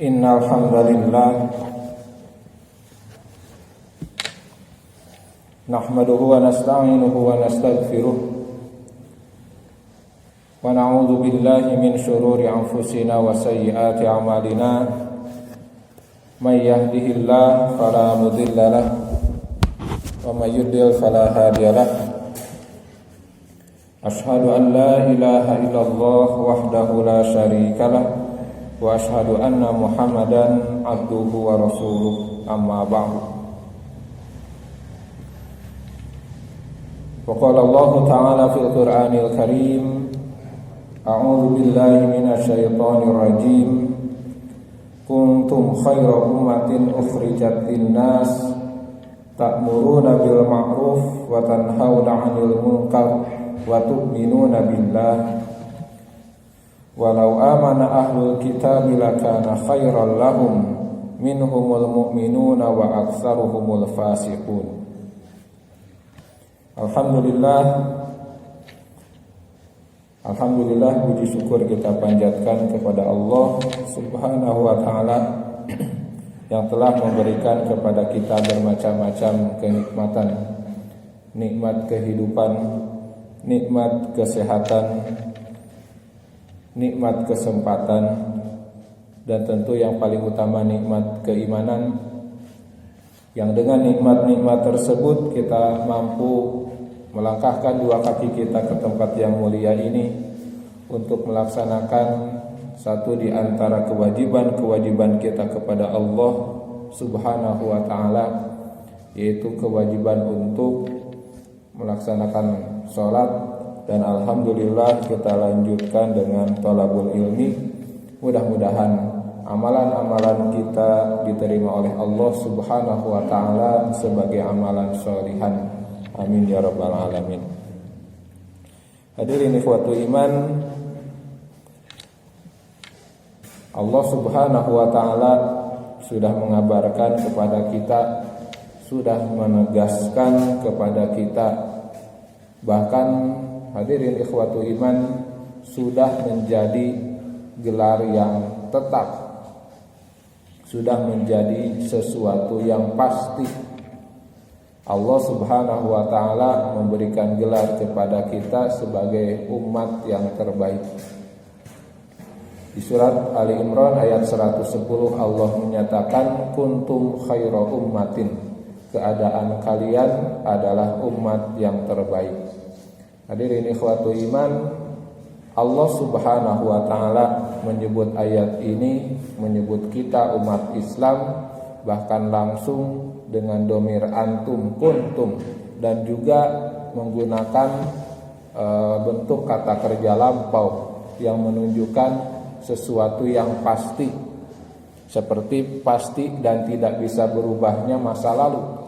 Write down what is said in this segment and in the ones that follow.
Innal hamdalillah nahmaduhu wa nasta'inuhu wa nastaghfiruh wa na'udzu billahi min shururi anfusina wa sayyiati a'malina may yahdihillahu fala mudilla lahu wa may yudlil fala hadiya lahu. Ashhadu an la ilaha illallah wahdahu la syarika lahu wa ashhadu anna Muhammadan abduhu wa rasuluh, amma ba'du. Wa qala Allah ta'ala fil Qur'anil Karim, a'udzu billahi minasy syaithanir rajim. Kuntum khayra ummatin ukhrijat lin-nas ta'muruna bil ma'ruf wa tanhauna 'anil munkar wa tu'minuna billah. Walau amana ahlul kitabi lakana khairan lahum minhumul mu'minuna wa aktsaruhumul fasiqun. Alhamdulillah, puji syukur kita panjatkan kepada Allah Subhanahu wa taala yang telah memberikan kepada kita bermacam-macam kenikmatan, nikmat kehidupan, nikmat kesehatan, nikmat kesempatan, dan tentu yang paling utama nikmat keimanan, yang dengan nikmat-nikmat tersebut kita mampu melangkahkan dua kaki kita ke tempat yang mulia ini untuk melaksanakan satu di antara kewajiban-kewajiban kita kepada Allah Subhanahu wa taala, yaitu kewajiban untuk melaksanakan sholat. Dan alhamdulillah kita lanjutkan dengan thalabul ilmi. Mudah-mudahan amalan-amalan kita diterima oleh Allah Subhanahu wa taala sebagai amalan sholihan. Amin ya rabbal alamin. Hadirin ikhwatul iman, Allah Subhanahu wa taala sudah mengabarkan kepada kita, sudah menegaskan kepada kita, bahkan hadirin ikhwatul iman, sudah menjadi gelar yang tetap, sudah menjadi sesuatu yang pasti. Allah Subhanahu wa taala memberikan gelar kepada kita sebagai umat yang terbaik. Di surat Ali Imran ayat 110 Allah menyatakan kuntum khaira ummatin, keadaan kalian adalah umat yang terbaik. Hadirin ikhwatul iman, Allah Subhanahu wa taala menyebut ayat ini, menyebut kita umat Islam, bahkan langsung dengan domir antum, kuntum, dan juga menggunakan bentuk kata kerja lampau yang menunjukkan sesuatu yang pasti, seperti pasti dan tidak bisa berubahnya masa lalu.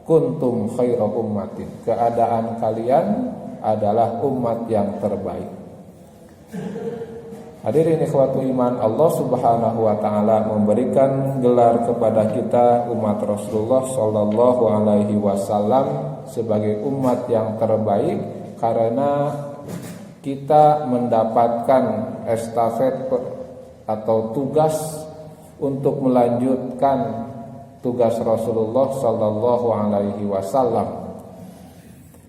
Kuntum khaira ummatin, keadaan kalian adalah umat yang terbaik. Hadirin ikhwatul iman, Allah Subhanahu wa taala memberikan gelar kepada kita umat Rasulullah sallallahu alaihi wasallam sebagai umat yang terbaik karena kita mendapatkan estafet atau tugas untuk melanjutkan tugas Rasulullah sallallahu alaihi wasallam,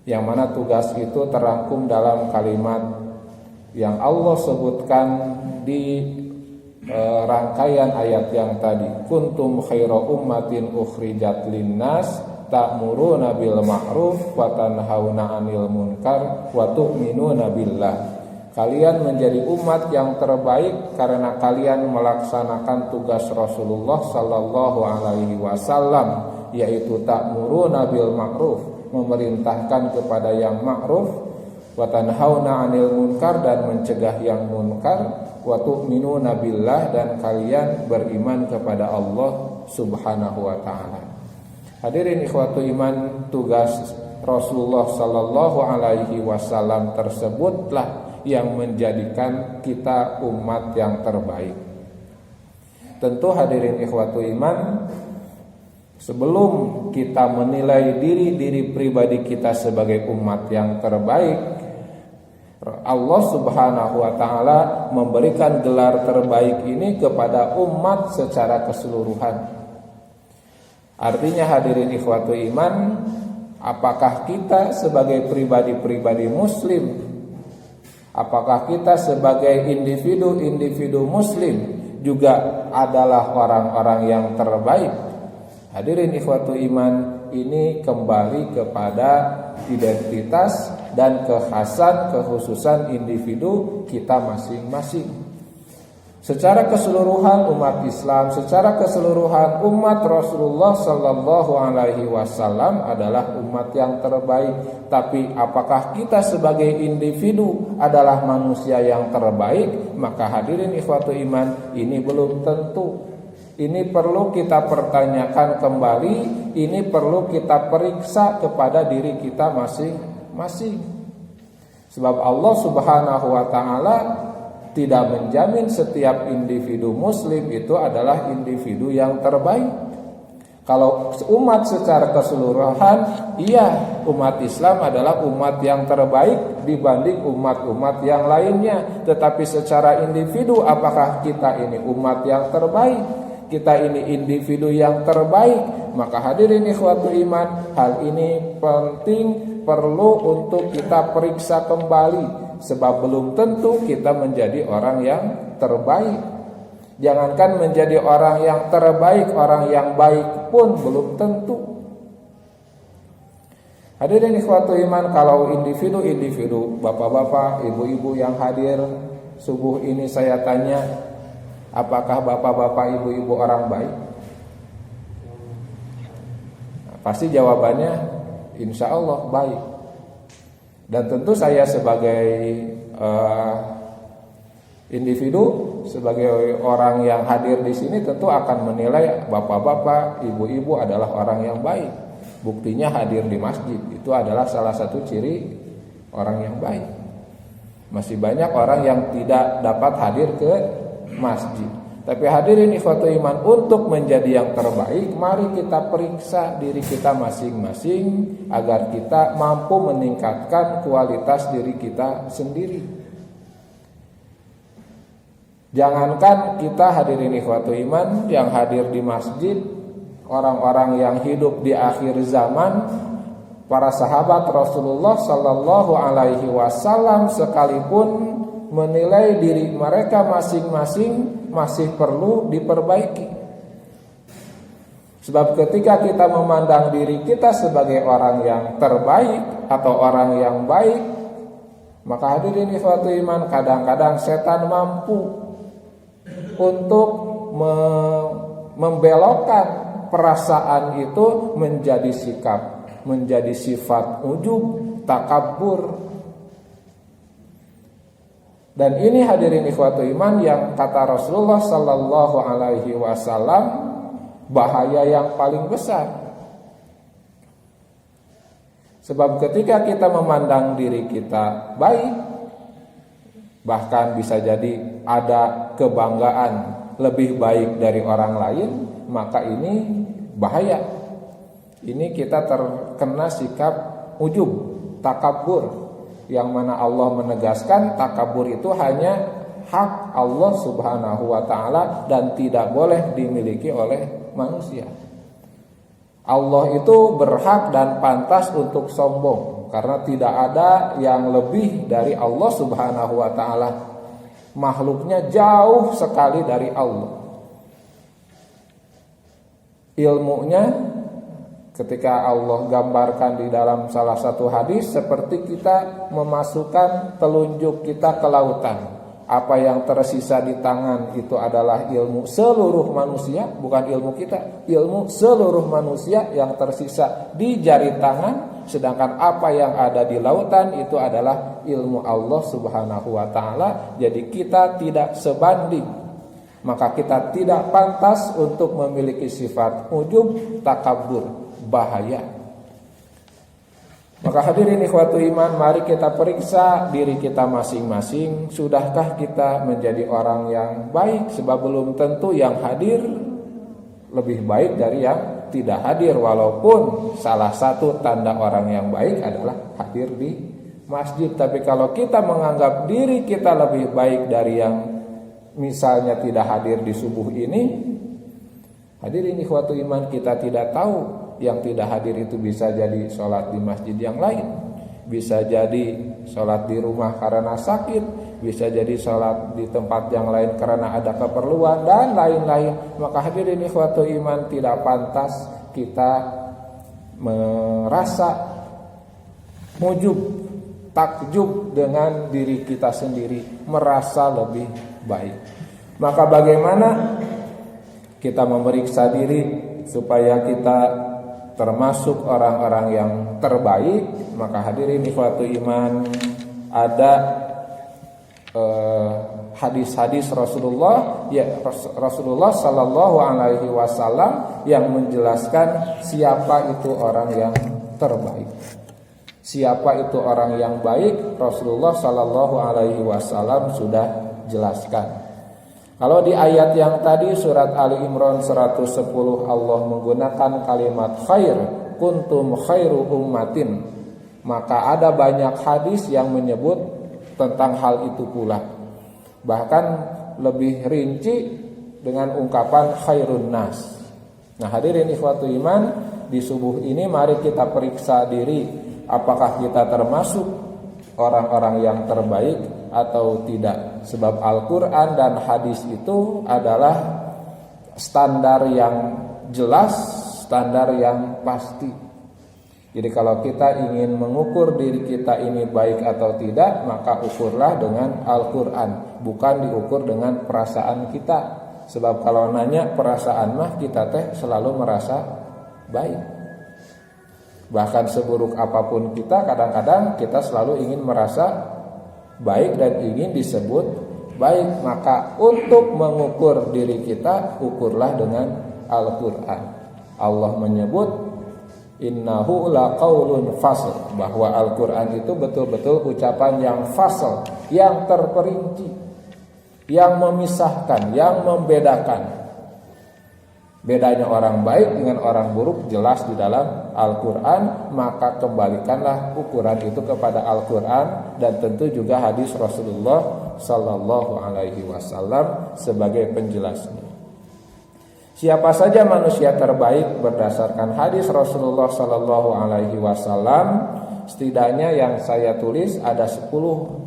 yang mana tugas itu terangkum dalam kalimat yang Allah sebutkan di rangkaian ayat yang tadi. Kuntum khaira ummatin ukhrijat linnas ta'muruna bil ma'ruf wa tanhauna 'anil munkar wa tu'minuna billah. Kalian menjadi umat yang terbaik karena kalian melaksanakan tugas Rasulullah sallallahu alaihi wasallam, yaitu ta'muruna bil ma'ruf, memerintahkan kepada yang ma'ruf, wa tanhauna 'anil munkar, dan mencegah yang munkar, wa tu'minuna billah, dan kalian beriman kepada Allah Subhanahu wa taala. Hadirin ikhwatul iman, tugas Rasulullah sallallahu alaihi wasallam tersebutlah yang menjadikan kita umat yang terbaik. Tentu hadirin ikhwatul iman, sebelum kita menilai diri pribadi kita sebagai umat yang terbaik, Allah Subhanahu wa taala memberikan gelar terbaik ini kepada umat secara keseluruhan. Artinya hadirin ikhwatu iman, apakah kita sebagai pribadi-pribadi muslim, apakah kita sebagai individu-individu muslim juga adalah orang-orang yang terbaik? Hadirin ikhwatu iman, ini kembali kepada identitas dan kekhasan kekhususan individu kita masing-masing. Secara keseluruhan umat Islam, secara keseluruhan umat Rasulullah sallallahu alaihi wasallam adalah umat yang terbaik. Tapi apakah kita sebagai individu adalah manusia yang terbaik? Maka hadirin ikhwatu iman, ini belum tentu. Ini perlu kita pertanyakan kembali, ini perlu kita periksa kepada diri kita masing-masing. Sebab Allah Subhanahu wa taala tidak menjamin setiap individu muslim itu adalah individu yang terbaik. Kalau umat secara keseluruhan, iya, umat Islam adalah umat yang terbaik dibanding umat-umat yang lainnya. Tetapi secara individu, apakah kita ini umat yang terbaik? Kita ini individu yang terbaik? Maka hadirin ikhwatu iman, hal ini penting, perlu untuk kita periksa kembali. Sebab belum tentu kita menjadi orang yang terbaik. Jangankan menjadi orang yang terbaik, orang yang baik pun belum tentu. Hadirin ikhwatu iman, kalau individu-individu, bapak-bapak, ibu-ibu yang hadir subuh ini, saya tanya, apakah bapak-bapak, ibu-ibu orang baik? Nah, pasti jawabannya insya Allah baik. Dan tentu saya sebagai individu, sebagai orang yang hadir di sini tentu akan menilai bapak-bapak, ibu-ibu adalah orang yang baik. Buktinya hadir di masjid itu adalah salah satu ciri orang yang baik. Masih banyak orang yang tidak dapat hadir ke masjid. Tapi hadirin ikhwatu iman, untuk menjadi yang terbaik, mari kita periksa diri kita masing-masing agar kita mampu meningkatkan kualitas diri kita sendiri. Jangankan kita hadirin ikhwatu iman yang hadir di masjid, orang-orang yang hidup di akhir zaman, para sahabat Rasulullah sallallahu alaihi wasallam sekalipun menilai diri mereka masing-masing masih perlu diperbaiki. Sebab ketika kita memandang diri kita sebagai orang yang terbaik atau orang yang baik, maka hadirin ikhwatu iman, kadang-kadang setan mampu untuk membelokkan perasaan itu menjadi sikap, menjadi sifat ujub, takabur. Dan ini hadirin ikhwatu iman yang kata Rasulullah sallallahu alaihi wasallam bahaya yang paling besar. Sebab ketika kita memandang diri kita baik, bahkan bisa jadi ada kebanggaan lebih baik dari orang lain, maka ini bahaya. Ini kita terkena sikap ujub, takabur, yang mana Allah menegaskan takabur itu hanya hak Allah Subhanahu wa taala dan tidak boleh dimiliki oleh manusia. Allah itu berhak dan pantas untuk sombong karena tidak ada yang lebih dari Allah Subhanahu wa taala. Makhluknya jauh sekali dari Allah. Ilmunya ketika Allah gambarkan di dalam salah satu hadis, seperti kita memasukkan telunjuk kita ke lautan. Apa yang tersisa di tangan itu adalah ilmu seluruh manusia, bukan ilmu kita. Ilmu seluruh manusia yang tersisa di jari tangan. Sedangkan apa yang ada di lautan itu adalah ilmu Allah Subhanahu wa ta'ala. Jadi kita tidak sebanding. Maka kita tidak pantas untuk memiliki sifat ujub, takabur. Bahaya. Maka hadirin ikhwatu iman, mari kita periksa diri kita masing-masing. Sudahkah kita menjadi orang yang baik? Sebab belum tentu yang hadir lebih baik dari yang tidak hadir. Walaupun salah satu tanda orang yang baik adalah hadir di masjid. Tapi kalau kita menganggap diri kita lebih baik dari yang misalnya tidak hadir di subuh ini, hadirin ikhwatu iman, kita tidak tahu yang tidak hadir itu bisa jadi sholat di masjid yang lain, bisa jadi sholat di rumah karena sakit, bisa jadi sholat di tempat yang lain karena ada keperluan dan lain-lain. Maka hadirin ikhwatu iman, tidak pantas kita merasa mujub, takjub dengan diri kita sendiri, merasa lebih baik. Maka bagaimana kita memeriksa diri supaya kita termasuk orang-orang yang terbaik? Maka hadirin ikhwatu iman, ada hadis-hadis Rasulullah sallallahu alaihi wasallam yang menjelaskan siapa itu orang yang terbaik. Siapa itu orang yang baik? Rasulullah sallallahu alaihi wasallam sudah jelaskan. Kalau di ayat yang tadi surat Ali Imran 110 Allah menggunakan kalimat khair, kuntum khairu ummatin, maka ada banyak hadis yang menyebut tentang hal itu pula. Bahkan lebih rinci dengan ungkapan khairun nas. Nah, hadirin ikhwatu iman, di subuh ini mari kita periksa diri, apakah kita termasuk orang-orang yang terbaik atau tidak. Sebab Al-Quran dan hadis itu adalah standar yang jelas, standar yang pasti. Jadi kalau kita ingin mengukur diri kita ini baik atau tidak, maka ukurlah dengan Al-Quran, bukan diukur dengan perasaan kita. Sebab kalau nanya perasaan mah kita teh selalu merasa baik. Bahkan seburuk apapun kita, kadang-kadang kita selalu ingin merasa baik dan ingin disebut baik. Maka untuk mengukur diri kita, ukurlah dengan Al-Quran. Allah menyebut innahu laqaulun fasl, bahwa Al-Quran itu betul-betul ucapan yang fasl, yang terperinci, yang memisahkan, yang membedakan. Bedanya orang baik dengan orang buruk jelas di dalam Al-Quran. Maka kembalikanlah ukuran itu kepada Al-Quran dan tentu juga hadis Rasulullah Sallallahu Alaihi Wasallam sebagai penjelasnya. Siapa saja manusia terbaik berdasarkan hadis Rasulullah Sallallahu Alaihi Wasallam? Setidaknya yang saya tulis ada 10.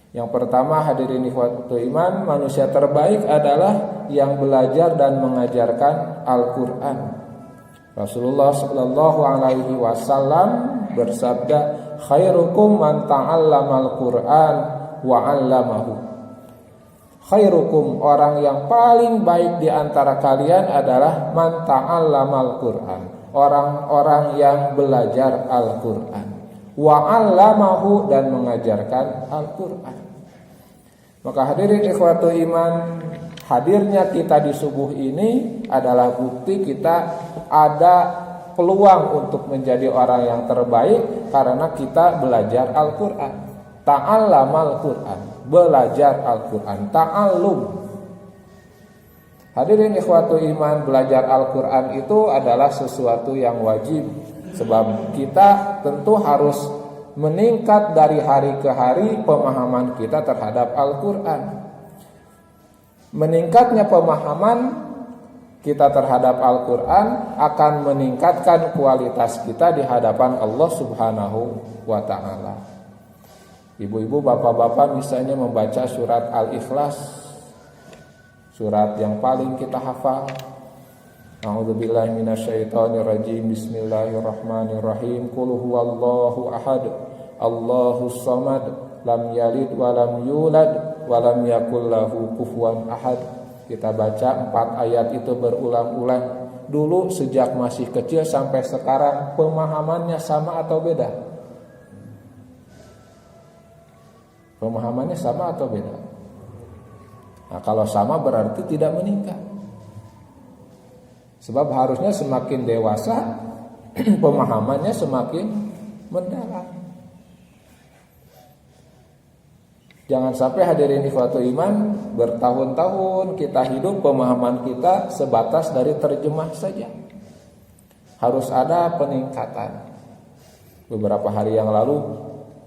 Yang pertama, hadirin ikhwatul iman, manusia terbaik adalah yang belajar dan mengajarkan Al-Quran. Rasulullah Sallallahu Alaihi Wasallam bersabda, khairukum man ta'allamal Quran wa 'allamahu. Khairukum, orang yang paling baik di antara kalian adalah man ta'allamal Quran, orang-orang yang belajar Al-Quran, wa 'allamahu, dan mengajarkan Al-Quran. Maka hadirin ikhwatu iman, hadirnya kita di subuh ini adalah bukti kita ada peluang untuk menjadi orang yang terbaik karena kita belajar Al-Quran. Ta'allamal Quran, belajar Al-Quran, ta'allum. Hadirin ikhwatu iman, belajar Al-Quran itu adalah sesuatu yang wajib. Sebab kita tentu harus meningkat dari hari ke hari pemahaman kita terhadap Al-Quran. Meningkatnya pemahaman kita terhadap Al-Quran akan meningkatkan kualitas kita di hadapan Allah Subhanahu wa ta'ala. Ibu-ibu, bapak-bapak misalnya membaca surat Al-Ikhlas, surat yang paling kita hafal. A'udzubillahi minasyaitonirrajim. Bismillahirrahmanirrahim. Qul huwallahu ahad, Allahus samad, lam yalid wa lam yulad wa lam yakul lahu kufuwan ahad. Kita baca 4 ayat itu berulang-ulang. Dulu sejak masih kecil sampai sekarang, pemahamannya sama atau beda? Pemahamannya sama atau beda? Nah, kalau sama berarti tidak meningkat. Sebab harusnya semakin dewasa pemahamannya semakin mendalam. Jangan sampai hadirin ikhwatul iman, bertahun-tahun kita hidup pemahaman kita sebatas dari terjemah saja. Harus ada peningkatan. Beberapa hari yang lalu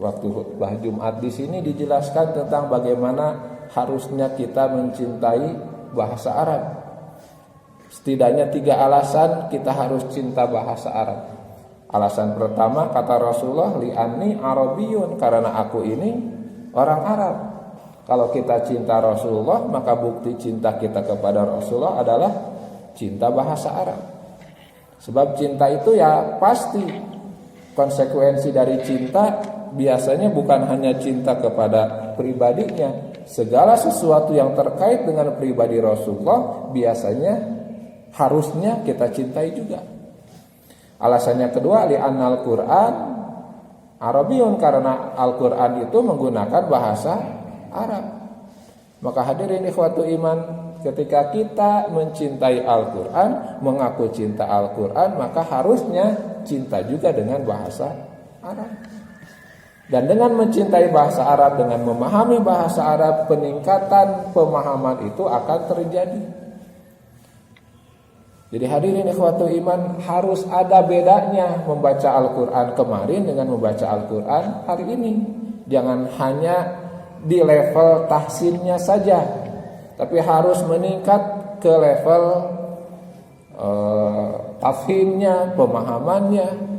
waktu khutbah Jumat di sini dijelaskan tentang bagaimana harusnya kita mencintai bahasa Arab. Setidaknya 3 alasan kita harus cinta bahasa Arab. Alasan pertama kata Rasulullah, li'anni Arabiyyun, karena aku ini orang Arab. Kalau kita cinta Rasulullah, maka bukti cinta kita kepada Rasulullah adalah cinta bahasa Arab. Sebab cinta itu ya pasti konsekuensi dari cinta biasanya bukan hanya cinta kepada pribadinya. Segala sesuatu yang terkait dengan pribadi Rasulullah biasanya harusnya kita cintai juga. Alasannya kedua, li'annal Qur'an Arabiyyun, karena Al-Qur'an itu menggunakan bahasa Arab. Maka hadirin ikhwatu iman, ketika kita mencintai Al-Qur'an, mengaku cinta Al-Qur'an, maka harusnya cinta juga dengan bahasa Arab. Dan dengan mencintai bahasa Arab, dengan memahami bahasa Arab, peningkatan pemahaman itu akan terjadi. Jadi hadirin ikhwatu iman, harus ada bedanya membaca Al-Qur'an kemarin dengan membaca Al-Qur'an hari ini. Jangan hanya di level tahsinnya saja, tapi harus meningkat ke level tafhimnya, pemahamannya.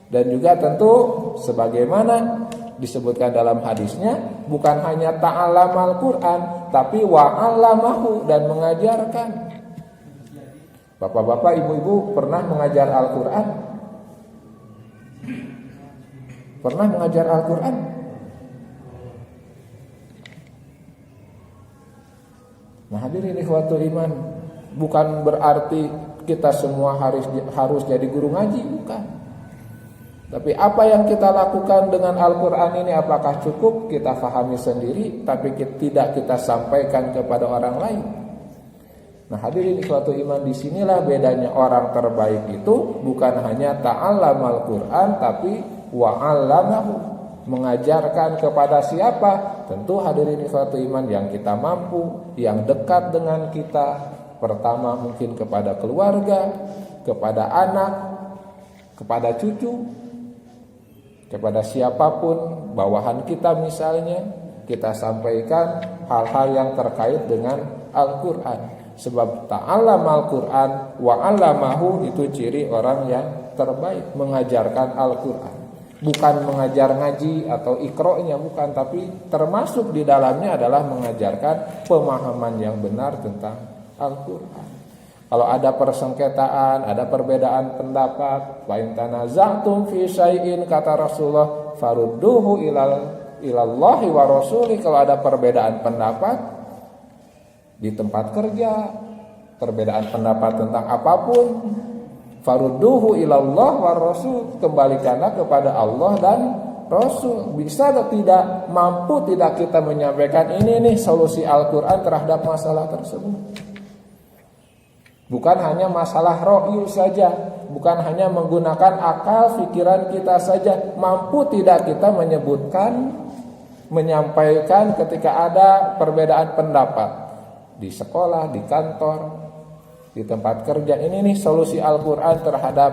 Dan juga tentu sebagaimana disebutkan dalam hadisnya, bukan hanya ta'allamal Qur'an, tapi wa'allamahu, dan mengajarkan. Bapak-bapak, ibu-ibu pernah mengajar Al-Qur'an? Pernah mengajar Al-Qur'an? Nah, hadirin ikhwatul iman, bukan berarti kita semua harus jadi guru ngaji, bukan. Tapi apa yang kita lakukan dengan Al-Qur'an ini, apakah cukup kita fahami sendiri tapi tidak kita sampaikan kepada orang lain? Nah, hadirin ikhwatul iman, disinilah bedanya orang terbaik itu bukan hanya ta'allamal Qur'an tapi wa'allamahu, mengajarkan kepada siapa? Tentu hadirin ikhwatul iman yang kita mampu, yang dekat dengan kita. Pertama mungkin kepada keluarga, kepada anak, kepada cucu, kepada siapapun, bawahan kita misalnya, kita sampaikan hal-hal yang terkait dengan Al-Qur'an. Sebab ta'allamal Qur'an wa'allamahu itu ciri orang yang terbaik, mengajarkan Al-Qur'an. Bukan mengajar ngaji atau iqro'nya, bukan, tapi termasuk di dalamnya adalah mengajarkan pemahaman yang benar tentang Al-Qur'an. Kalau ada persengketaan, ada perbedaan pendapat, fa in tanaza'tum fi syai'in, kata Rasulullah, farudduhu ilallahi wa rasuli. Kalau ada perbedaan pendapat di tempat kerja, perbedaan pendapat tentang apapun, farudduhu ilallah wa rasul, kembalikanlah kepada Allah dan Rasul. Bisa atau tidak, mampu tidak kita menyampaikan ini nih solusi Al-Qur'an terhadap masalah tersebut. Bukan hanya masalah ro'yu saja, bukan hanya menggunakan akal pikiran kita saja. Mampu tidak kita menyebutkan, menyampaikan ketika ada perbedaan pendapat di sekolah, di kantor, di tempat kerja. Ini nih solusi Al-Qur'an terhadap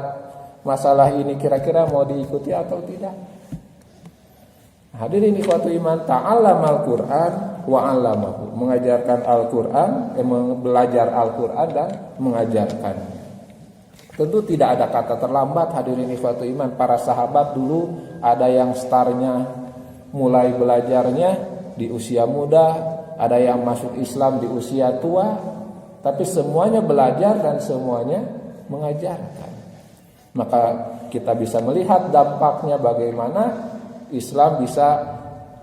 masalah ini, kira-kira mau diikuti atau tidak? Hadirin ikhwatu iman, ta'allamal Qur'an wa'allamahu, mengajarkan Al-Qur'an, belajar Al-Qur'an dan mengajarkannya. Tentu tidak ada kata terlambat hadirin ikhwatu iman. Para sahabat dulu ada yang startnya mulai belajarnya di usia muda, ada yang masuk Islam di usia tua, tapi semuanya belajar dan semuanya mengajarkan. Maka kita bisa melihat dampaknya bagaimana Islam bisa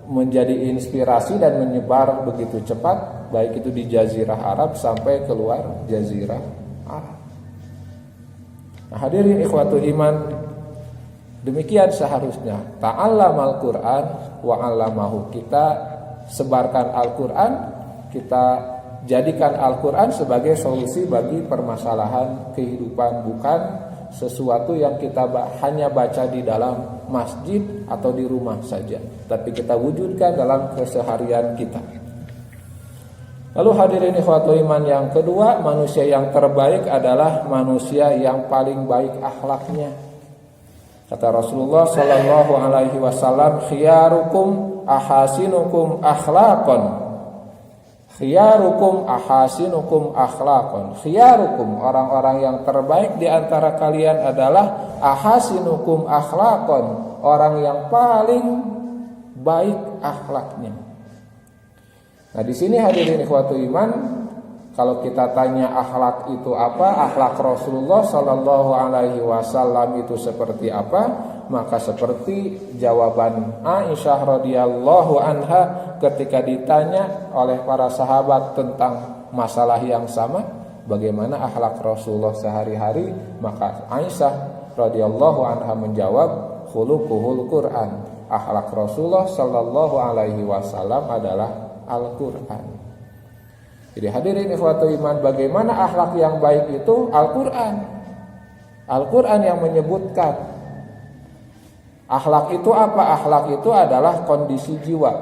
menjadi inspirasi dan menyebar begitu cepat, baik itu di Jazirah Arab sampai keluar Jazirah Arab. Nah, hadirin ikhwatul iman, demikian seharusnya ta'allamal Qur'an wa'allamahu. Kita sebarkan Al-Qur'an, kita jadikan Al-Qur'an sebagai solusi bagi permasalahan kehidupan, bukan sesuatu yang kita hanya baca di dalam masjid atau di rumah saja, tapi kita wujudkan dalam keseharian kita. Lalu hadirin ikhwatul iman, yang kedua, manusia yang terbaik adalah manusia yang paling baik akhlaknya. Kata Rasulullah sallallahu alaihi wasallam, khiyarukum ahasinukum akhlaqan. Khiyarukum ahasinukum akhlaqan. Khiyarukum, orang-orang yang terbaik di antara kalian adalah ahasinukum akhlaqan, orang yang paling baik akhlaknya. Nah, di sini hadirin ikhwatul iman, kalau kita tanya akhlak itu apa, akhlak Rasulullah sallallahu alaihi wasallam itu seperti apa, maka seperti jawaban Aisyah radhiyallahu anha ketika ditanya oleh para sahabat tentang masalah yang sama, bagaimana akhlak Rasulullah sehari-hari, maka Aisyah radhiyallahu anha menjawab, khuluquhul Quran. Akhlak Rasulullah sallallahu alaihi wasallam adalah Al-Quran. Jadi hadirin ikhwatul iman, bagaimana akhlak yang baik itu? Al-Quran. Al-Quran yang menyebutkan. Akhlak itu apa? Akhlak itu adalah kondisi jiwa.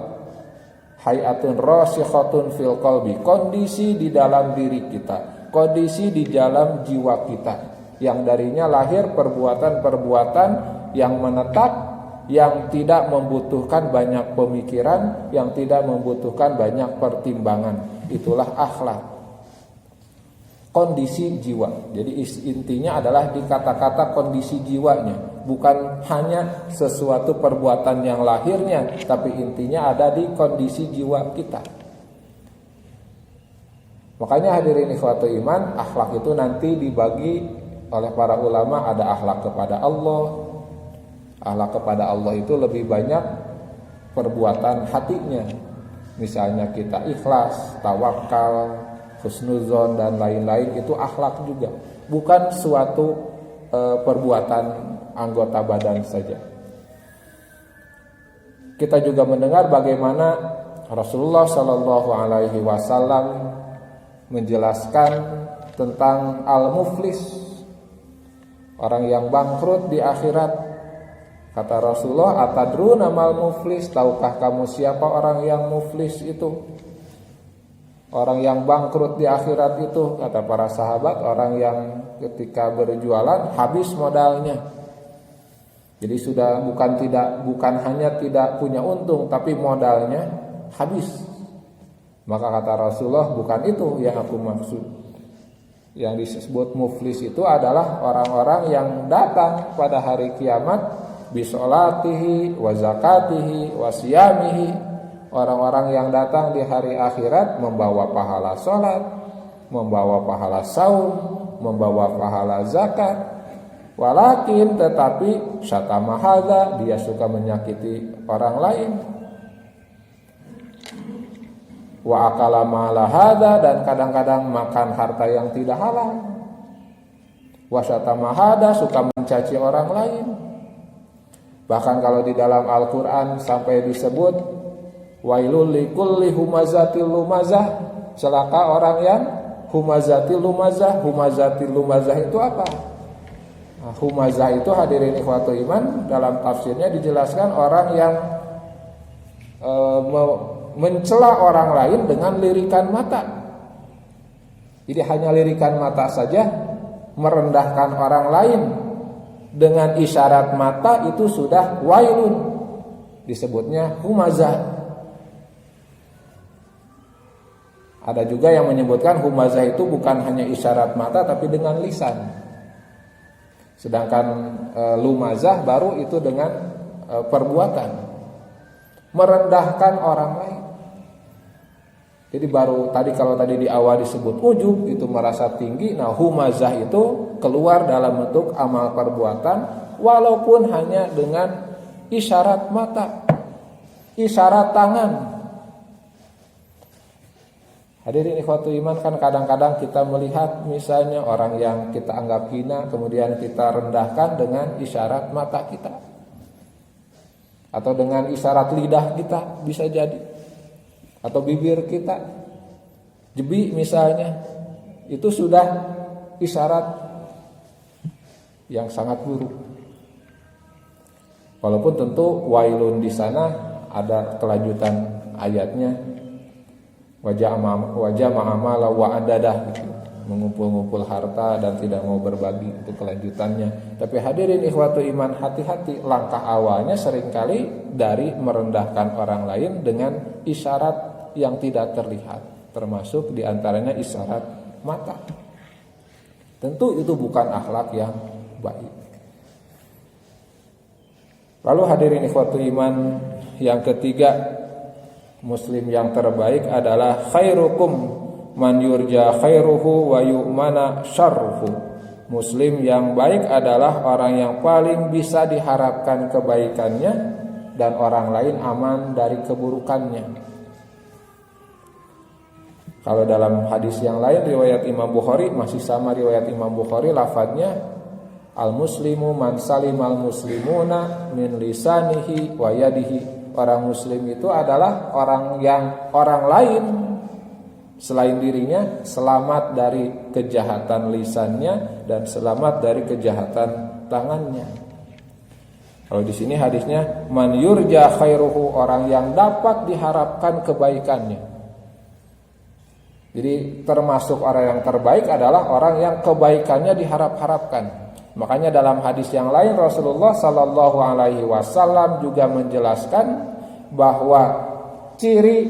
Hayatun rasikhatun fil qalbi, kondisi di dalam diri kita, kondisi di dalam jiwa kita, yang darinya lahir perbuatan-perbuatan yang menetap, yang tidak membutuhkan banyak pemikiran, yang tidak membutuhkan banyak pertimbangan. Itulah akhlak, kondisi jiwa. Jadi intinya adalah di kata-kata kondisi jiwanya, bukan hanya sesuatu perbuatan yang lahirnya, tapi intinya ada di kondisi jiwa kita. Makanya hadirin ikhwatul iman, akhlak itu nanti dibagi oleh para ulama, ada akhlak kepada Allah. Akhlak kepada Allah itu lebih banyak perbuatan hatinya. Misalnya kita ikhlas, tawakal, husnuzon dan lain-lain, itu akhlak juga, bukan suatu perbuatan anggota badan saja. Kita juga mendengar bagaimana Rasulullah Shallallahu Alaihi Wasallam menjelaskan tentang al-muflis, orang yang bangkrut di akhirat. Kata Rasulullah, atadruna mal muflis, tahukah kamu siapa orang yang muflis itu? Orang yang bangkrut di akhirat itu, kata para sahabat, orang yang ketika berjualan habis modalnya. Jadi sudah bukan hanya tidak punya untung, tapi modalnya habis. Maka kata Rasulullah, bukan itu yang aku maksud. Yang disebut muflis itu adalah orang-orang yang datang pada hari kiamat bisolatihi wa zakatihi wa siyamihi, orang-orang yang datang di hari akhirat membawa pahala sholat, membawa pahala saum, membawa pahala zakat, walakin tetapi syatama hadza, dia suka menyakiti orang lain, wa akala mala hadza, dan kadang-kadang makan harta yang tidak halal, wa syatama hadza, suka mencaci orang lain. Bahkan kalau di dalam Al-Quran sampai disebut wailul likulli humazatil lumazah, celaka orang yang humazatil lumazah. Humazatil lumazah itu apa? Nah, humazah itu hadirin ikhwatul iman, dalam tafsirnya dijelaskan orang yang mencela orang lain dengan lirikan mata. Jadi hanya lirikan mata saja, merendahkan orang lain dengan isyarat mata, itu sudah wailun, disebutnya humazah. Ada juga yang menyebutkan humazah itu bukan hanya isyarat mata, tapi dengan lisan. Sedangkan lumazah baru itu dengan perbuatan, merendahkan orang lain. Jadi baru kalau tadi di awal disebut ujub, itu merasa tinggi. Nah, humazah itu keluar dalam bentuk amal perbuatan, walaupun hanya dengan isyarat mata, isyarat tangan. Hadirin ikhwatul iman, kan kadang-kadang kita melihat misalnya orang yang kita anggap hina, kemudian kita rendahkan dengan isyarat mata kita, atau dengan isyarat lidah kita, bisa jadi, atau bibir kita, jebi misalnya, itu sudah isyarat yang sangat buruk. Walaupun tentu wailun di sana ada kelanjutan ayatnya, wajah ma'amala wa adadah gitu. mengumpul-ngumpul harta dan tidak mau berbagi untuk kelanjutannya. Tapi hadirin ikhwatu iman, hati-hati, langkah awalnya seringkali dari merendahkan orang lain dengan isyarat yang tidak terlihat, termasuk diantaranya isyarat mata. Tentu itu bukan akhlak yang baik. Lalu hadirin ikhwatu iman, yang ketiga, muslim yang terbaik adalah khairukum man yurja khairuhu wa yu'mana syarruhu. Muslim yang baik adalah orang yang paling bisa diharapkan kebaikannya dan orang lain aman dari keburukannya. Kalau dalam hadis yang lain riwayat Imam Bukhari, masih sama riwayat Imam Bukhari, lafadznya al-muslimu man salimal muslimuna min lisanihi wa yadihi. Orang muslim itu adalah orang yang orang lain selain dirinya selamat dari kejahatan lisannya dan selamat dari kejahatan tangannya. Kalau di sini hadisnya man yurja khairuhu, orang yang dapat diharapkan kebaikannya. Jadi termasuk orang yang terbaik adalah orang yang kebaikannya diharap-harapkan. Makanya dalam hadis yang lain Rasulullah sallallahu alaihi wasallam juga menjelaskan bahwa ciri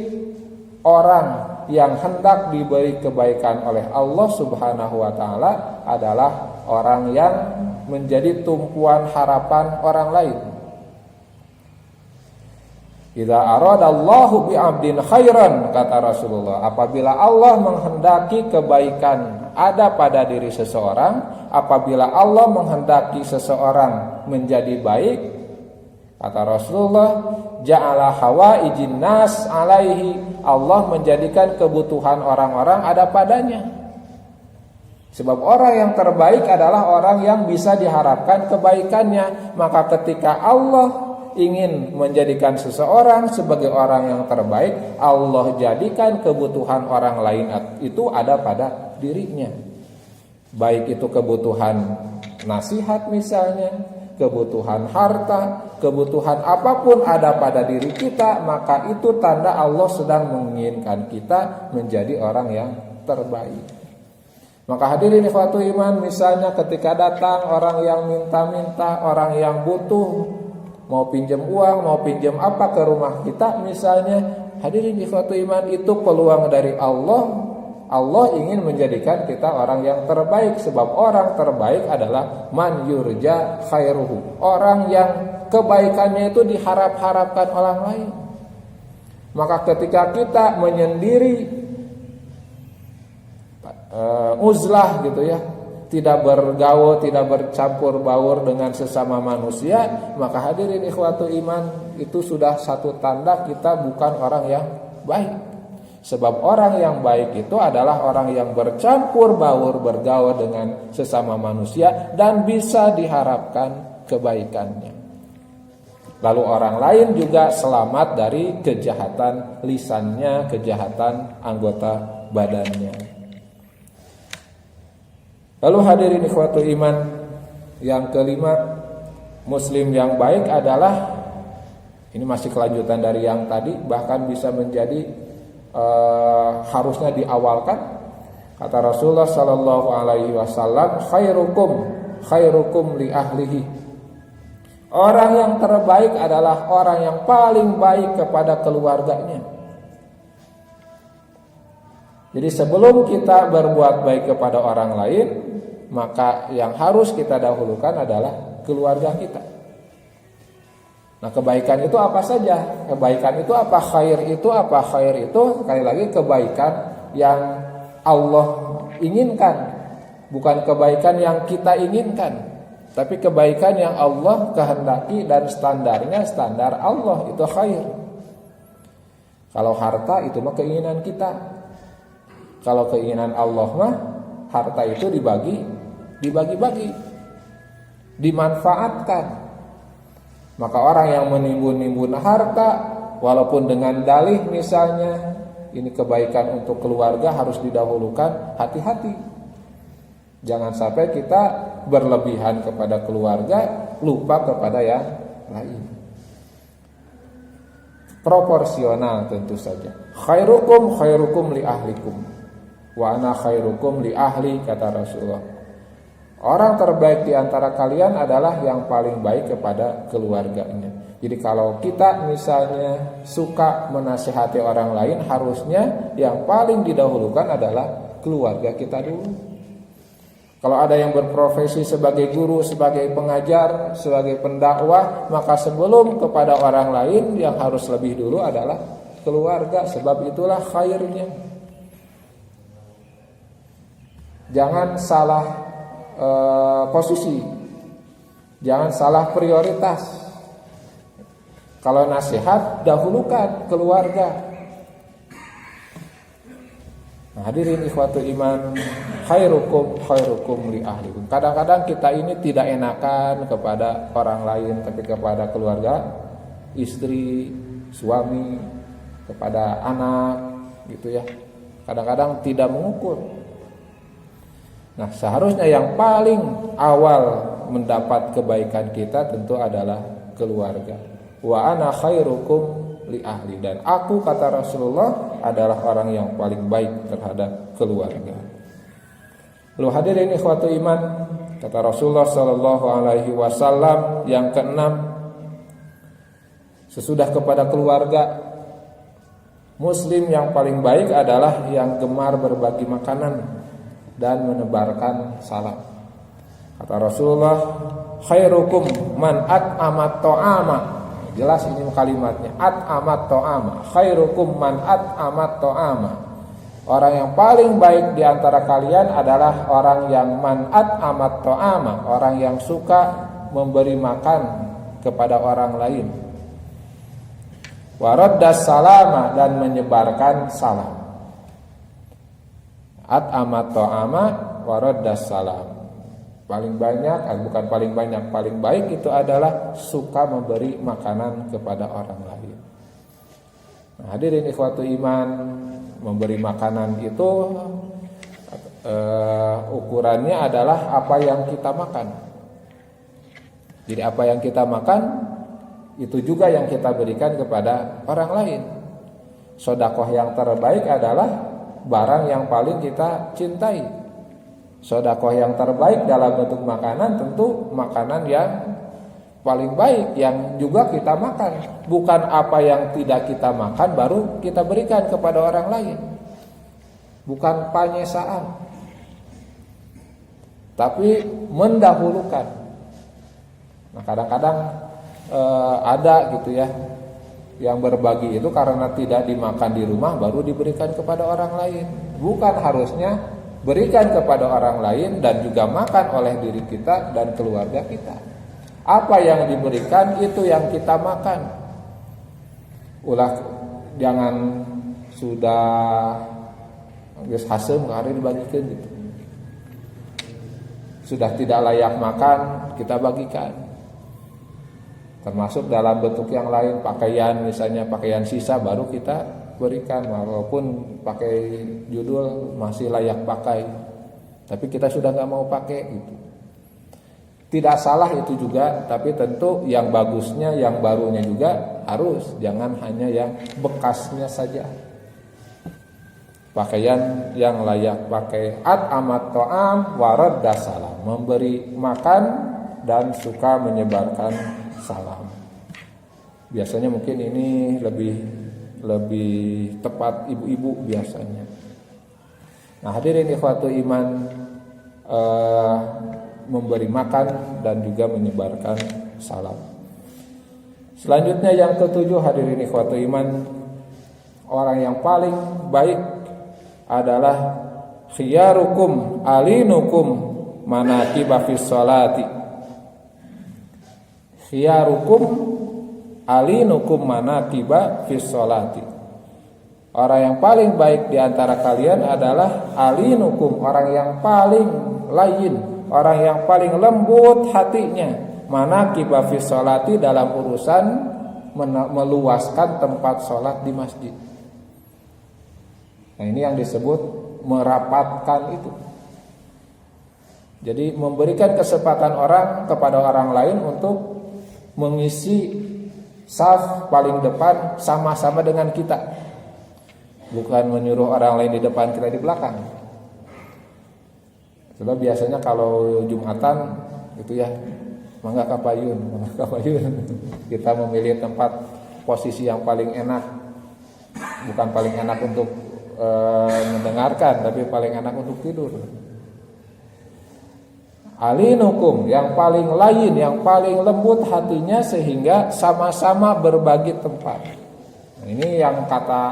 orang yang hendak diberi kebaikan oleh Allah Subhanahu wa taala adalah orang yang menjadi tumpuan harapan orang lain. Idza aradallahu bi 'abdin khairan, kata Rasulullah, apabila Allah menghendaki kebaikan ada pada diri seseorang, apabila Allah menghendaki seseorang menjadi baik, kata Rasulullah, ja'ala hawaijin nas alaihi, Allah menjadikan kebutuhan orang-orang ada padanya. Sebab orang yang terbaik adalah orang yang bisa diharapkan kebaikannya. Maka ketika Allah ingin menjadikan seseorang sebagai orang yang terbaik, Allah jadikan kebutuhan orang lain itu ada pada dirinya. Baik itu kebutuhan nasihat misalnya, kebutuhan harta, kebutuhan apapun ada pada diri kita, maka itu tanda Allah sedang menginginkan kita menjadi orang yang terbaik. Maka hadirin ikhwatu iman, misalnya ketika datang orang yang minta-minta, orang yang butuh, mau pinjam uang, mau pinjam apa ke rumah kita misalnya, hadirin ikhwatu iman, itu peluang dari Allah. Allah ingin menjadikan kita orang yang terbaik. Sebab orang terbaik adalah man yurja khairuhu, orang yang kebaikannya itu diharap-harapkan orang lain. Maka ketika kita menyendiri, uzlah gitu ya, tidak bergaul, tidak bercampur baur dengan sesama manusia, maka hadirin ikhwatu iman, itu sudah satu tanda kita bukan orang yang baik. Sebab orang yang baik itu adalah orang yang bercampur baur, bergaul dengan sesama manusia dan bisa diharapkan kebaikannya. Lalu orang lain juga selamat dari kejahatan lisannya, kejahatan anggota badannya. Lalu hadirin ikhwatu iman, yang kelima, muslim yang baik adalah, ini masih kelanjutan dari yang tadi, bahkan bisa menjadi harusnya diawalkan. Kata Rasulullah sallallahu alaihi wasallam, khairukum li ahlihi. Orang yang terbaik adalah orang yang paling baik kepada keluarganya. Jadi sebelum kita berbuat baik kepada orang lain, maka yang harus kita dahulukan adalah keluarga kita. Nah, kebaikan itu apa saja? Kebaikan itu apa? Khair itu apa? Khair itu sekali lagi kebaikan yang Allah inginkan, bukan kebaikan yang kita inginkan, tapi kebaikan yang Allah kehendaki dan standarnya standar Allah, itu khair. Kalau harta itu mah keinginan kita. Kalau keinginan Allah mah harta itu dibagi-bagi, dimanfaatkan. Maka orang yang menimbun-nimbun harta, walaupun dengan dalih misalnya, ini kebaikan untuk keluarga harus didahulukan, hati-hati. Jangan sampai kita berlebihan kepada keluarga, lupa kepada yang lain. Proporsional tentu saja. Khairukum li ahlikum. Wa ana khairukum li ahli, kata Rasulullah. Orang terbaik di antara kalian adalah yang paling baik kepada keluarganya. Jadi kalau kita misalnya suka menasihati orang lain, harusnya yang paling didahulukan adalah keluarga kita dulu. Kalau ada yang berprofesi sebagai guru, sebagai pengajar, sebagai pendakwah, maka sebelum kepada orang lain yang harus lebih dulu adalah keluarga, sebab itulah khairnya. Jangan salah posisi, jangan salah prioritas. Kalau nasihat, dahulukan keluarga. Nah, hadirin ikhwatu iman, khairukum li ahlikum. Kadang-kadang kita ini tidak enakan kepada orang lain, tapi kepada keluarga, istri, suami, kepada anak, gitu ya. Kadang-kadang tidak mengukur. Nah, seharusnya yang paling awal mendapat kebaikan kita tentu adalah keluarga. Wa ana khairukum li ahli, dan aku, kata Rasulullah, adalah orang yang paling baik terhadap keluarga. Lalu hadirin ikhwatu iman, kata Rasulullah sallallahu alaihi wasallam yang keenam, sesudah kepada keluarga, muslim yang paling baik adalah yang gemar berbagi makanan dan menebarkan salam. Kata Rasulullah, khairukum man at'amat ta'ama. Jelas ini kalimatnya, at'amat ta'ama. Khairukum man at'amat ta'ama. Orang yang paling baik di antara kalian adalah orang yang man at'amat ta'ama, orang yang suka memberi makan kepada orang lain. Wa raddas salama, dan menyebarkan salam. At'amat ta'ama wa raddas salam. Paling banyak, bukan paling banyak, paling baik itu adalah suka memberi makanan kepada orang lain. Nah, hadirin ikhwatu iman, memberi makanan itu ukurannya adalah apa yang kita makan. Jadi apa yang kita makan itu juga yang kita berikan kepada orang lain. Sedekah yang terbaik adalah barang yang paling kita cintai. Sedekah yang terbaik dalam bentuk makanan tentu makanan yang paling baik yang juga kita makan. Bukan apa yang tidak kita makan baru kita berikan kepada orang lain. Bukan penyesaan, tapi mendahulukan. Nah, kadang-kadang ada gitu ya, yang berbagi itu karena tidak dimakan di rumah baru diberikan kepada orang lain. Bukan harusnya berikan kepada orang lain dan juga makan oleh diri kita dan keluarga kita. Apa yang diberikan itu yang kita makan. Ulah jangan sudah geus hasem hari dibagikan gitu. Sudah tidak layak makan, kita bagikan. Termasuk dalam bentuk yang lain, pakaian misalnya, pakaian sisa baru kita berikan, walaupun pakai judul masih layak pakai, tapi kita sudah nggak mau pakai gitu. Tidak salah itu juga, tapi tentu yang bagusnya, yang barunya juga harus, jangan hanya yang bekasnya saja. Pakaian yang layak pakai. At'amat ta'am wa raddas salam, memberi makan dan suka menyebarkan salam. Biasanya mungkin ini lebih tepat ibu-ibu biasanya. Nah, hadirin ikhwatu iman, memberi makan dan juga menyebarkan salam. Selanjutnya yang ketujuh, hadirin ikhwatu iman, orang yang paling baik adalah khiyarukum alinukum manaqiba fis sholati. Khiyarukum alinukum manaqiba fis sholati. Orang yang paling baik di antara kalian adalah alinukum, orang yang paling layin, orang yang paling lembut hatinya, manaqiba fis sholati, dalam urusan meluaskan tempat sholat di masjid. Nah, ini yang disebut merapatkan itu. Jadi memberikan kesempatan orang kepada orang lain untuk mengisi saf paling depan sama-sama dengan kita. Bukan menyuruh orang lain di depan, kita di belakang. Sebab biasanya kalau Jumatan gitu ya, mangga kapayun. Kita memilih tempat posisi yang paling enak. Bukan paling enak untuk mendengarkan, tapi paling enak untuk tidur. Alinukum, yang paling lain, yang paling lembut hatinya sehingga sama-sama berbagi tempat. Nah, ini yang kata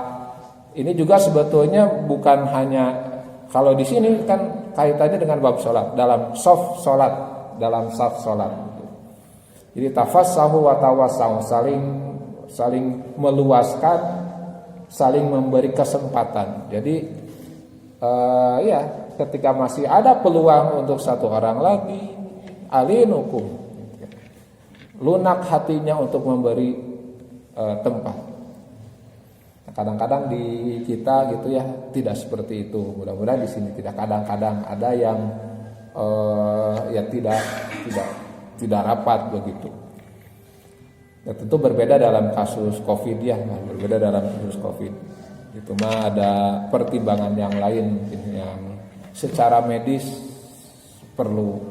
ini juga sebetulnya bukan hanya kalau di sini kan kaitannya dengan bab salat, dalam saf salat. Jadi tafassahu wa tawassahu, saling meluaskan, saling memberi kesempatan. Jadi ketika masih ada peluang untuk satu orang lagi, alinukum, lunak hatinya untuk memberi tempat. Kadang-kadang di kita gitu ya tidak seperti itu. Mudah-mudahan di sini tidak. Kadang-kadang ada yang tidak rapat begitu. Ya, tentu berbeda dalam kasus COVID ya, berbeda dalam kasus COVID. Itu mah ada pertimbangan yang lain mungkin yang secara medis perlu.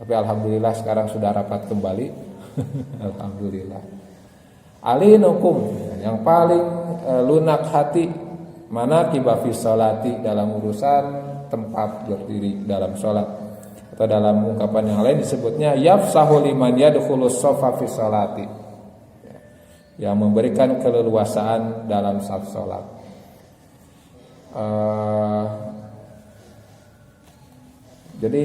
Tapi alhamdulillah sekarang sudah rapat kembali. Alhamdulillah. Alinukum, yang paling lunak hati, mana kibafis sholati, dalam urusan tempat berdiri dalam sholat. Atau dalam ungkapan yang lain disebutnya yafsahu liman yadkhulus shafa fi sholati, yang memberikan keleluasaan dalam saf sholat. Jadi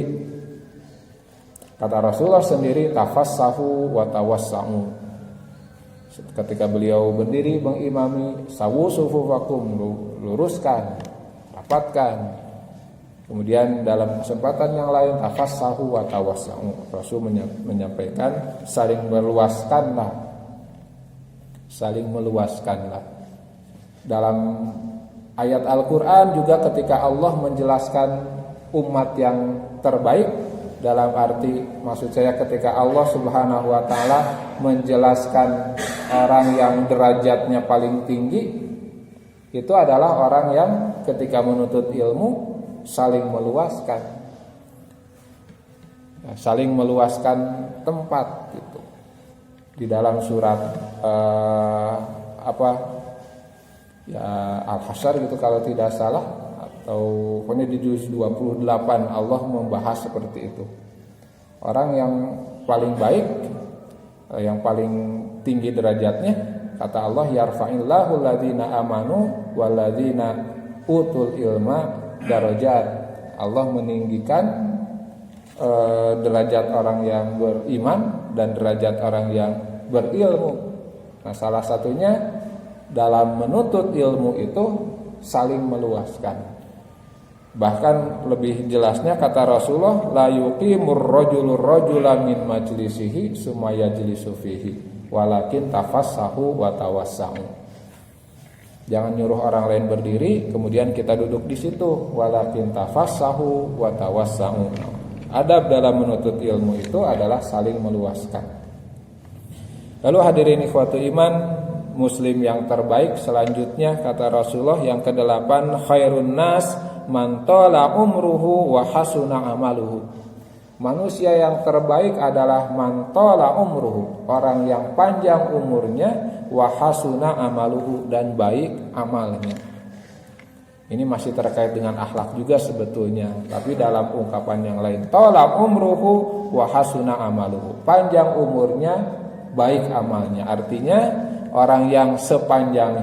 kata Rasulullah sendiri, tafassahu wa tawassa'u. Ketika beliau berdiri mengimami, sawu sufufakum, luruskan, rapatkan. Kemudian dalam kesempatan yang lain, tafassahu wa tawassa'u, Rasul menyampaikan saling meluaskanlah. Dalam ayat Al-Qur'an juga ketika Allah menjelaskan umat yang terbaik, dalam arti maksud saya ketika Allah Subhanahu wa taala menjelaskan orang yang derajatnya paling tinggi, itu adalah orang yang ketika menuntut ilmu saling meluaskan tempat gitu. Di dalam surat Al-Hasyr gitu kalau tidak salah, atau pokoknya di juz 28 Allah membahas seperti itu. Orang yang paling baik, yang paling tinggi derajatnya, kata Allah, yarfa'illahu alladzina amanu walladzina utul ilma darajat. Allah meninggikan derajat orang yang beriman dan derajat orang yang berilmu. Nah, salah satunya dalam menuntut ilmu itu saling meluaskan. Bahkan lebih jelasnya kata Rasulullah, la yuqimur rajulur rajula min majlisihi summa yajlisu fihi walakin tafassahu wa tawassa'u. Jangan nyuruh orang lain berdiri kemudian kita duduk di situ, walakin tafassahu wa tawassa'u. Adab dalam menuntut ilmu itu adalah saling meluaskan. Lalu hadirin ikhwatu iman, muslim yang terbaik selanjutnya kata Rasulullah yang ke-8, khairun nas man tala umruhu wa hasuna amaluhu. Manusia yang terbaik adalah man tala umruhu, orang yang panjang umurnya, wa hasuna amaluhu, dan baik amalnya. Ini masih terkait dengan akhlak juga sebetulnya, tapi dalam ungkapan yang lain, tala umruhu wa hasuna amaluhu, panjang umurnya, baik amalnya. Artinya orang yang sepanjang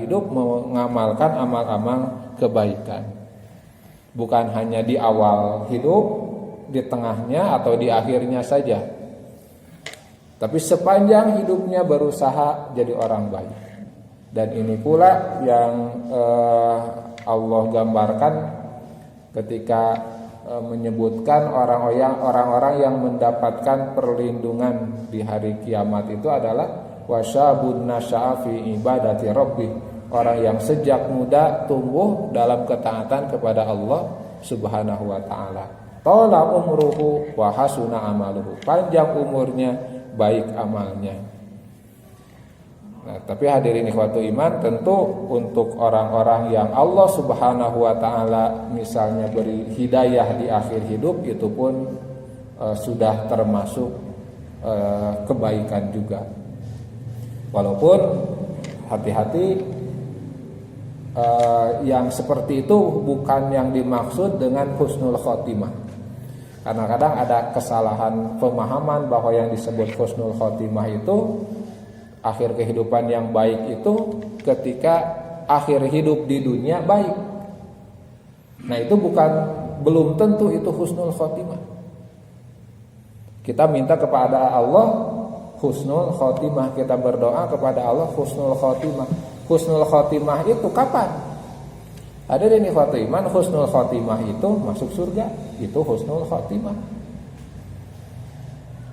hidup mengamalkan amal-amal kebaikan. Bukan hanya di awal hidup, di tengahnya atau di akhirnya saja, tapi sepanjang hidupnya berusaha jadi orang baik. Dan ini pula yang Allah gambarkan ketika menyebutkan orang-orang yang mendapatkan perlindungan di hari kiamat itu adalah wasyabun nasya'a fi ibadati rabbih, orang yang sejak muda tumbuh dalam ketaatan kepada Allah Subhanahu wa taala. Tala umruhu wa hasuna amaluhu, panjang umurnya, baik amalnya. Nah, tapi hadirin ikhwatu iman, tentu untuk orang-orang yang Allah Subhanahu wa taala misalnya beri hidayah di akhir hidup, itu pun sudah termasuk kebaikan juga. Walaupun hati-hati, yang seperti itu bukan yang dimaksud dengan husnul khotimah. Karena kadang ada kesalahan pemahaman bahwa yang disebut husnul khotimah itu akhir kehidupan yang baik itu ketika akhir hidup di dunia baik. Nah, itu belum tentu itu husnul khotimah. Kita minta kepada Allah husnul khotimah, kita berdoa kepada Allah husnul khotimah. Husnul khotimah itu kapan? Hadirin ikhwatu iman, husnul khotimah itu masuk surga, itu husnul khotimah.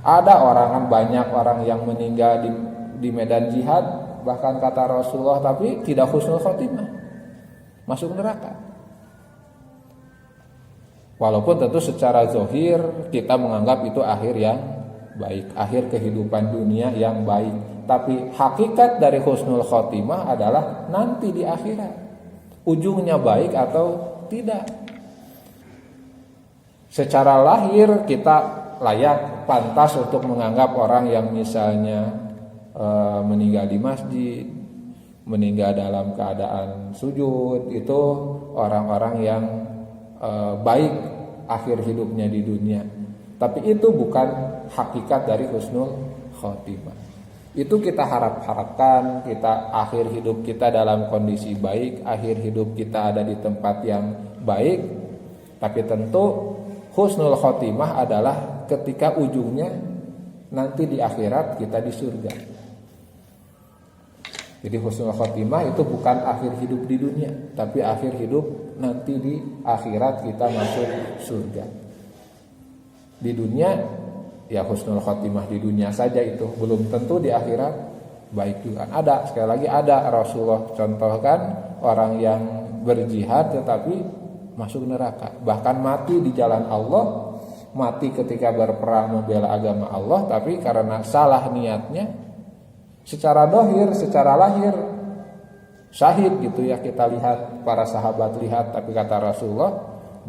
Ada banyak orang yang meninggal di medan jihad, bahkan kata Rasulullah, tapi tidak husnul khotimah, masuk neraka. Walaupun tentu secara zahir kita menganggap itu akhir yang baik, akhir kehidupan dunia yang baik. Tapi hakikat dari husnul khotimah adalah nanti di akhirat, ujungnya baik atau tidak. Secara lahir kita layak, pantas untuk menganggap orang yang misalnya meninggal di masjid, meninggal dalam keadaan sujud, itu orang-orang yang baik akhir hidupnya di dunia. Tapi itu bukan hakikat dari husnul khotimah. Itu kita harapkan kita akhir hidup kita dalam kondisi baik, akhir hidup kita ada di tempat yang baik. Tapi tentu husnul khotimah adalah ketika ujungnya nanti di akhirat kita di surga. Jadi husnul khotimah itu bukan akhir hidup di dunia, tapi akhir hidup nanti di akhirat kita masuk surga. Di dunia ya husnul khotimah di dunia saja, itu belum tentu di akhirat baik juga. Ada, sekali lagi ada, Rasulullah contohkan orang yang berjihad tetapi masuk neraka, bahkan mati di jalan Allah, mati ketika berperang membela agama Allah, tapi karena salah niatnya, secara dohir, secara lahir syahid gitu ya, kita lihat, para sahabat lihat, tapi kata Rasulullah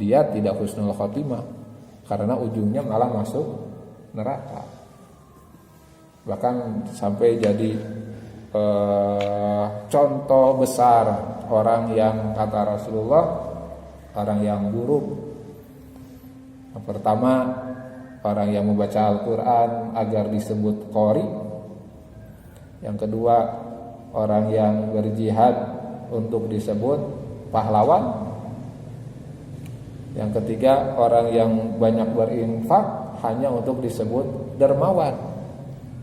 dia tidak husnul khotimah karena ujungnya malah masuk neraka. Bahkan sampai jadi contoh besar orang yang kata Rasulullah, orang yang buruk. Yang pertama, orang yang membaca Al-Quran agar disebut qori. Yang kedua, orang yang berjihad untuk disebut pahlawan. Yang ketiga, orang yang banyak berinfak hanya untuk disebut dermawan.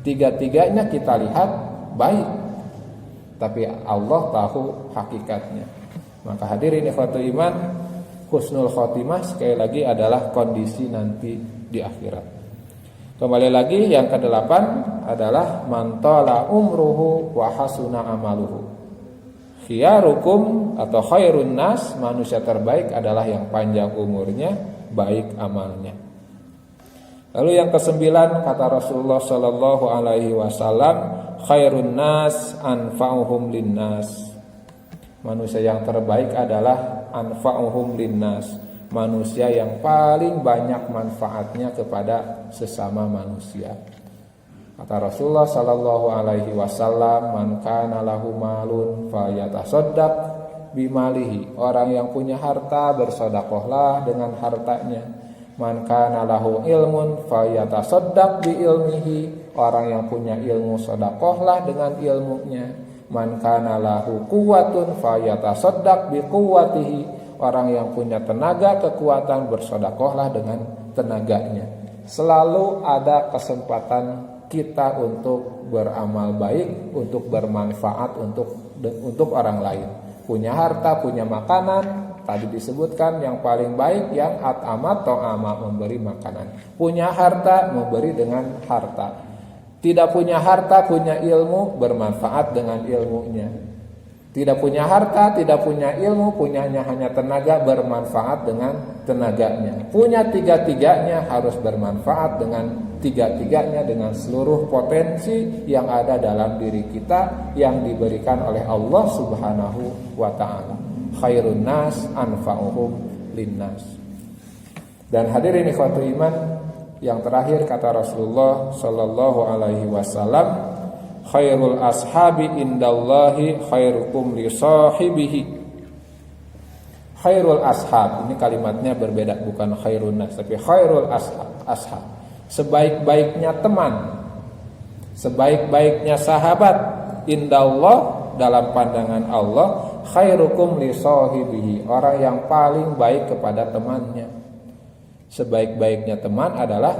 Tiga-tiganya kita lihat baik, tapi Allah tahu hakikatnya. Maka hadirin ikhwatu iman, husnul khotimah sekali lagi adalah kondisi nanti di akhirat. Kembali lagi yang ke-8 adalah man tala umruhu wa hasuna amaluhu. Khiyarukum atau khairun nas, manusia terbaik adalah yang panjang umurnya, baik amalnya. Lalu yang ke-9 kata Rasulullah sallallahu alaihi wasallam, khairun nas anfa'uhum linnas. Manusia yang terbaik adalah anfa'uhum linnas, manusia yang paling banyak manfaatnya kepada sesama manusia. Kata Rasulullah sallallahu alaihi wasallam, man kana lahu malun falyatasaddaq bimalihi. Orang yang punya harta bersedekahlah dengan hartanya. Man kana lahu ilmun falyatasaddaq bi ilmihi. Orang yang punya ilmu sedekahlah dengan ilmunya. Man kana lahu quwwatun falyatasaddaq bi quwwatihi. Orang yang punya tenaga, kekuatan, bersedekahlah dengan tenaganya. Selalu ada kesempatan kita untuk beramal baik, untuk bermanfaat untuk orang lain. Punya harta, punya makanan, tadi disebutkan yang paling baik yang at'amat to'ama, memberi makanan. Punya harta, memberi dengan harta. Tidak punya harta, punya ilmu, bermanfaat dengan ilmunya. Tidak punya harta, tidak punya ilmu, punyanya hanya tenaga, bermanfaat dengan tenaganya. Punya tiga-tiganya, harus bermanfaat dengan tiga-tiganya, dengan seluruh potensi yang ada dalam diri kita yang diberikan oleh Allah Subhanahu wa ta'ala. Khairun nas anfa'uhum linnas. Dan hadirin ikhwatu iman, yang terakhir kata Rasulullah sallallahu alaihi wasallam, khairul ashabi indallahi khairukum li sahibihi. Khairul ashab, ini kalimatnya berbeda, bukan khairun nas, tapi khairul ashab. Sebaik-baiknya teman, sebaik-baiknya sahabat, indallah, dalam pandangan Allah, khairukum li sahibihi, orang yang paling baik kepada temannya. Sebaik-baiknya teman adalah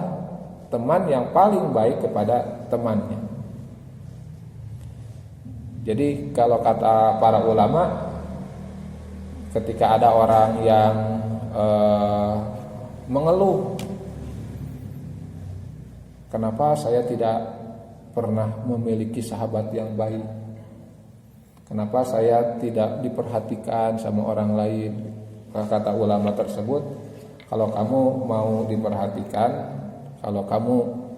teman yang paling baik kepada temannya. Jadi kalau kata para ulama, ketika ada orang yang mengeluh, kenapa saya tidak pernah memiliki sahabat yang baik, kenapa saya tidak diperhatikan sama orang lain, kata ulama tersebut, kalau kamu mau diperhatikan, kalau kamu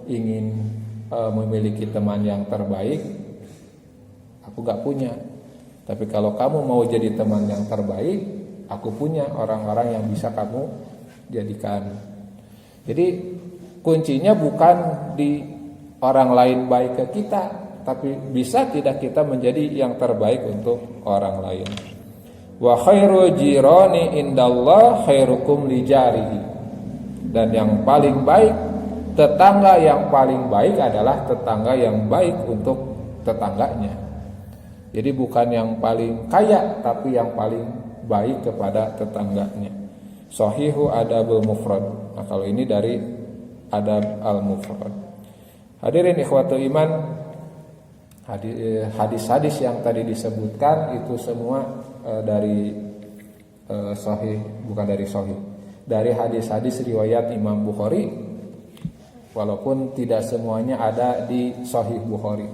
ingin memiliki teman yang terbaik, aku gak punya. Tapi kalau kamu mau jadi teman yang terbaik, aku punya orang-orang yang bisa kamu jadikan. Jadi kuncinya bukan di orang lain baik ke kita, tapi bisa tidak kita menjadi yang terbaik untuk orang lain. Wa khairu jirani indallah khairukum li jarihi. Dan yang paling baik, tetangga yang paling baik adalah tetangga yang baik untuk tetangganya. Jadi bukan yang paling kaya, tapi yang paling baik kepada tetangganya. Shahihu Adabul Mufrad. Nah, kalau ini dari Adab Al-Mufrad. Hadirin ikhwatu iman, hadis-hadis yang tadi disebutkan itu semua dari sahih, bukan dari sahih. Dari hadis-hadis riwayat Imam Bukhari, walaupun tidak semuanya ada di Sahih Bukhari.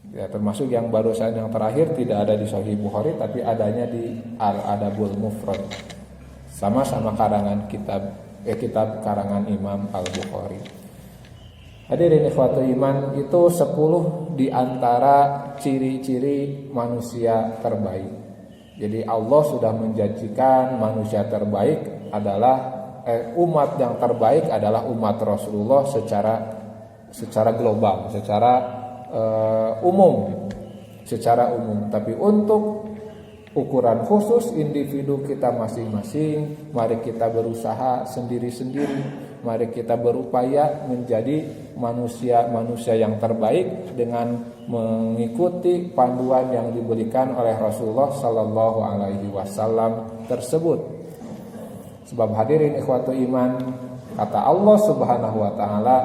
Ya, termasuk yang barusan yang terakhir tidak ada di Sahih Bukhari, tapi adanya di Al-Adabul Mufrad. Sama-sama karangan kitab karangan Imam Al-Bukhari. Hadirin ikhwatu iman, itu 10 di antara ciri-ciri manusia terbaik. Jadi Allah sudah menjanjikan manusia terbaik adalah umat yang terbaik adalah umat Rasulullah secara global, secara umum. Tapi untuk ukuran khusus individu kita masing-masing, mari kita berusaha sendiri-sendiri, mari kita berupaya menjadi manusia yang terbaik dengan mengikuti panduan yang diberikan oleh Rasulullah sallallahu alaihi wasallam tersebut. Sebab hadirin ikhwatu iman, kata Allah Subhanahu wa taala,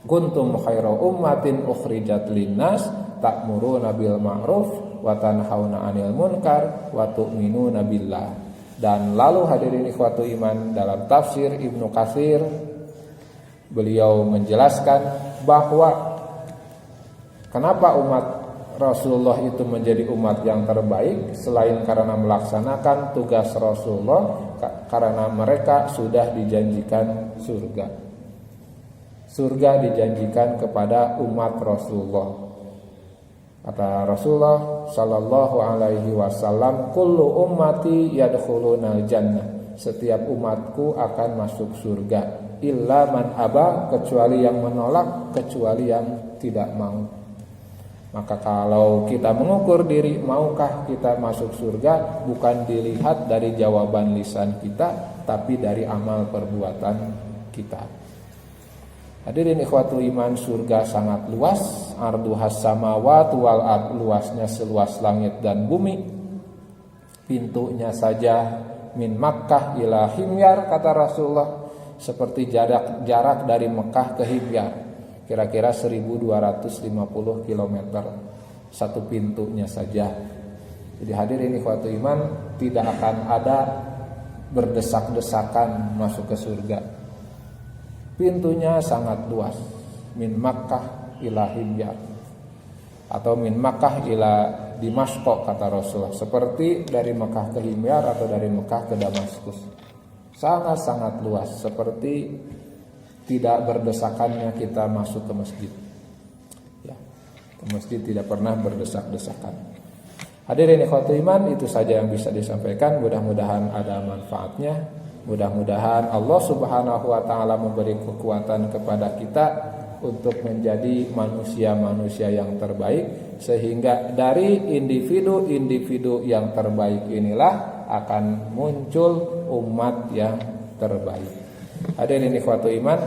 kuntum khaira ummatin ukhrijat linnas ta'muruna bil ma'ruf wa tanhauna 'anil munkar wa tu'minuna billah. Dan lalu hadirin ikhwatu iman, dalam tafsir Ibnu Katsir beliau menjelaskan bahwa kenapa umat Rasulullah itu menjadi umat yang terbaik, selain karena melaksanakan tugas Rasulullah, karena mereka sudah dijanjikan surga. Surga dijanjikan kepada umat Rasulullah. Kata Rasulullah sallallahu alaihi wasallam, kullu ummati yadkhulunal jannah. Setiap umatku akan masuk surga, illa man aba, kecuali yang menolak, kecuali yang tidak mau. Maka kalau kita mengukur diri, maukah kita masuk surga, bukan dilihat dari jawaban lisan kita, tapi dari amal perbuatan kita. Hadirin ikhwatu iman, surga sangat luas, arduhas samawat wal ard, luasnya seluas langit dan bumi. Pintunya saja min Makkah ila Himyar, kata Rasulullah, seperti jarak dari Mekah ke Himyar, kira-kira 1250 km satu pintunya saja. Jadi hadirin ikhwatu iman, tidak akan ada berdesak-desakan masuk ke surga. Pintunya sangat luas, min Makkah ila Himyar, atau min Makkah ila Dimashq kata Rasulullah, seperti dari Mekah ke Himyar atau dari Mekah ke Damaskus. Sangat-sangat luas, seperti tidak berdesakannya kita masuk ke masjid. Ya, ke masjid tidak pernah berdesak-desakan. Hadirin ikhwatul iman, itu saja yang bisa disampaikan. Mudah-mudahan ada manfaatnya. Mudah-mudahan Allah Subhanahu wa taala memberi kekuatan kepada kita untuk menjadi manusia-manusia yang terbaik, sehingga dari individu-individu yang terbaik inilah akan muncul umat yang terbaik. Hadirin ikhwatul iman,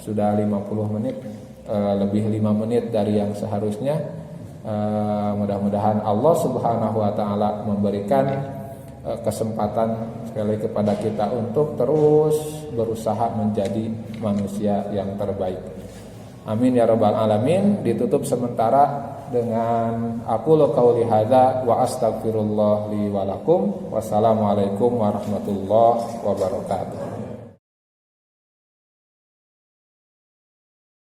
sudah 50 menit, lebih 5 menit dari yang seharusnya. Mudah-mudahan Allah Subhanahu wa taala memberikan kesempatan sekali kepada kita untuk terus berusaha menjadi manusia yang terbaik. Amin ya rabbal alamin. Ditutup sementara dengan aqulu qauli hadza wa astaghfirullah li wa lakum. Wassalamualaikum warahmatullahi wabarakatuh.